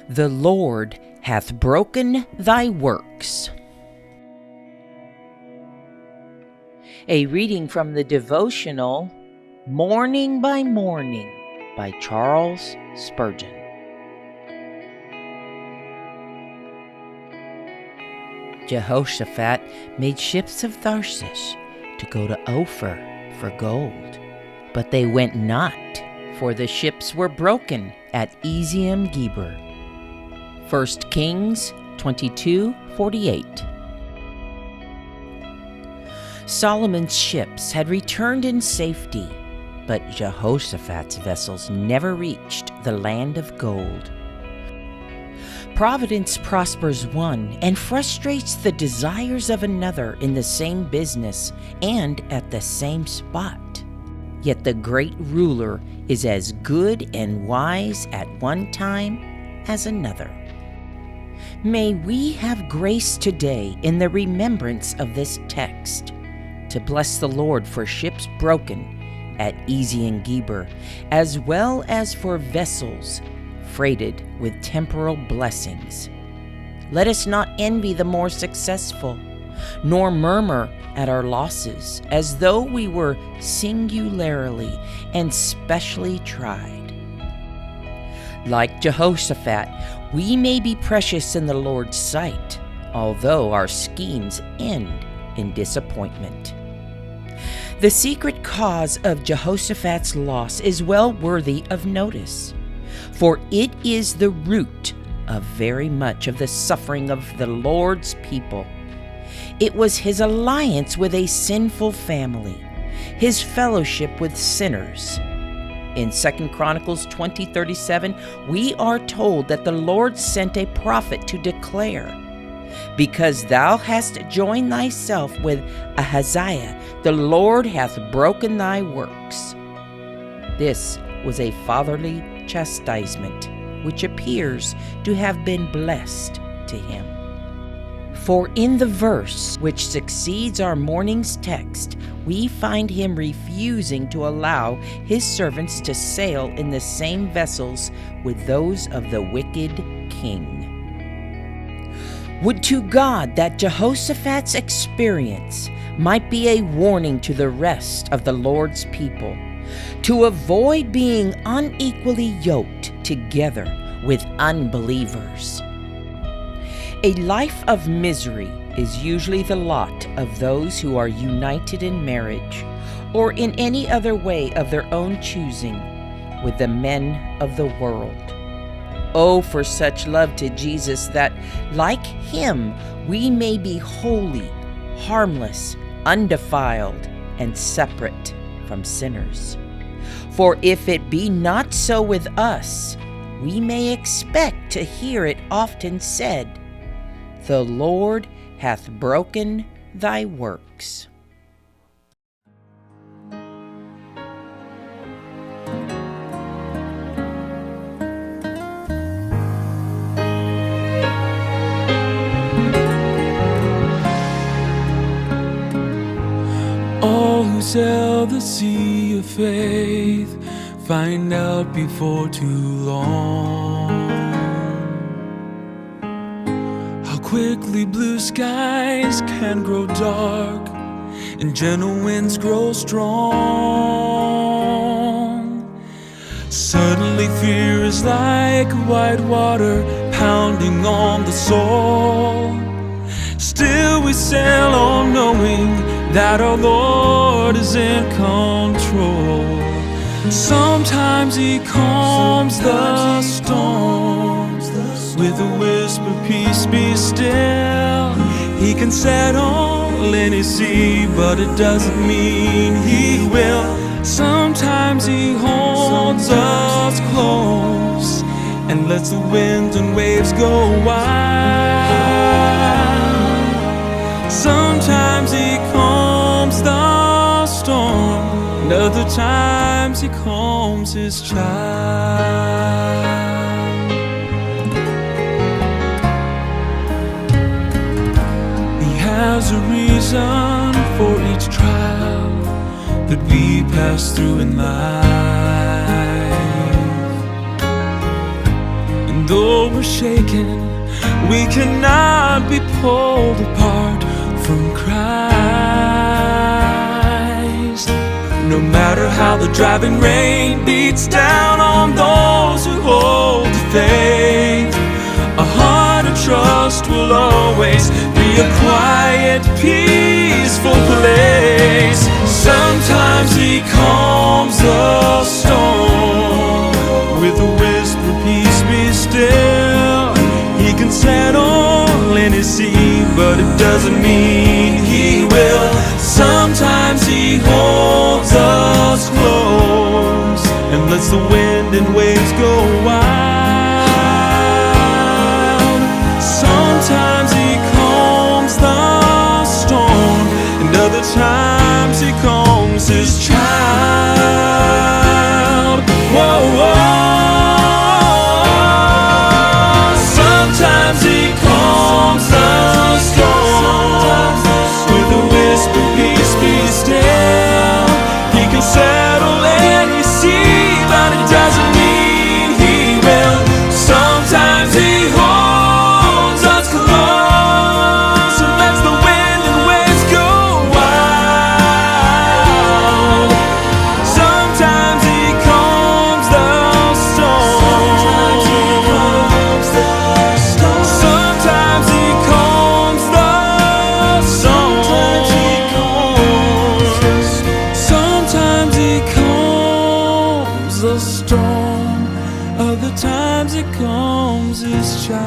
The Lord hath broken thy works. A reading from the devotional Morning by Morning by Charles Spurgeon. Jehoshaphat made ships of Tarshish to go to Ophir for gold, but they went not, for the ships were broken at Ezion-Geber. 1 Kings 22:48. Solomon's ships had returned in safety, but Jehoshaphat's vessels never reached the land of gold. Providence prospers one and frustrates the desires of another in the same business and at the same spot. Yet the great ruler is as good and wise at one time as another. May we have grace today in the remembrance of this text to bless the Lord for ships broken at Ezion-Geber, as well as for vessels freighted with temporal blessings. Let us not envy the more successful, nor murmur at our losses, as though we were singularly and specially tried. Like Jehoshaphat, we may be precious in the Lord's sight, although our schemes end in disappointment. The secret cause of Jehoshaphat's loss is well worthy of notice, for it is the root of very much of the suffering of the Lord's people. It was his alliance with a sinful family, his fellowship with sinners. In 2 Chronicles 20:37, we are told that the Lord sent a prophet to declare, "Because thou hast joined thyself with Ahaziah, the Lord hath broken thy works." This was a fatherly chastisement, which appears to have been blessed to him. For in the verse which succeeds our morning's text, we find him refusing to allow his servants to sail in the same vessels with those of the wicked king. Would to God that Jehoshaphat's experience might be a warning to the rest of the Lord's people to avoid being unequally yoked together with unbelievers. A life of misery is usually the lot of those who are united in marriage or in any other way of their own choosing with the men of the world. Oh, for such love to Jesus that, like him, we may be holy, harmless, undefiled, and separate from sinners. For if it be not so with us, we may expect to hear it often said, "The Lord hath broken thy works." All who sail the sea of faith find out before too long how quickly blue skies can grow dark and gentle winds grow strong. Suddenly fear is like white water pounding on the soul. Still we sail on knowing that our Lord is in control. Sometimes he calms the storms with a whisper, "Peace, be still." He can settle any sea, but it doesn't mean he will. Sometimes he holds us close and lets the winds and waves go wild. Sometimes he calms the storm, and other times he calms his child. He has a reason for each trial that we pass through in life, and Though we're shaken, we cannot be pulled apart from Christ. No matter how the driving rain beats down on those who hold to faith, a heart of trust will always be a quiet, peaceful place. Sometimes He calms the storm with a whisper, peace be still. He can settle any sea, but it doesn't mean He will. Sometimes He holds us close and lets the wind and waves go wild. Sometimes He calms the storm, and other times He calms His child. Whoa, whoa. Sometimes He calms the storm with a whisper, peace be still. He can settle any sea, but it doesn't mean He will. Sometimes He holds us close and lets the wind and waves go wild. Sometimes He calms the storm. Sometimes He calms the storm. Sometimes He calms the storm. Sometimes He calms the storm. Other times He calms His child.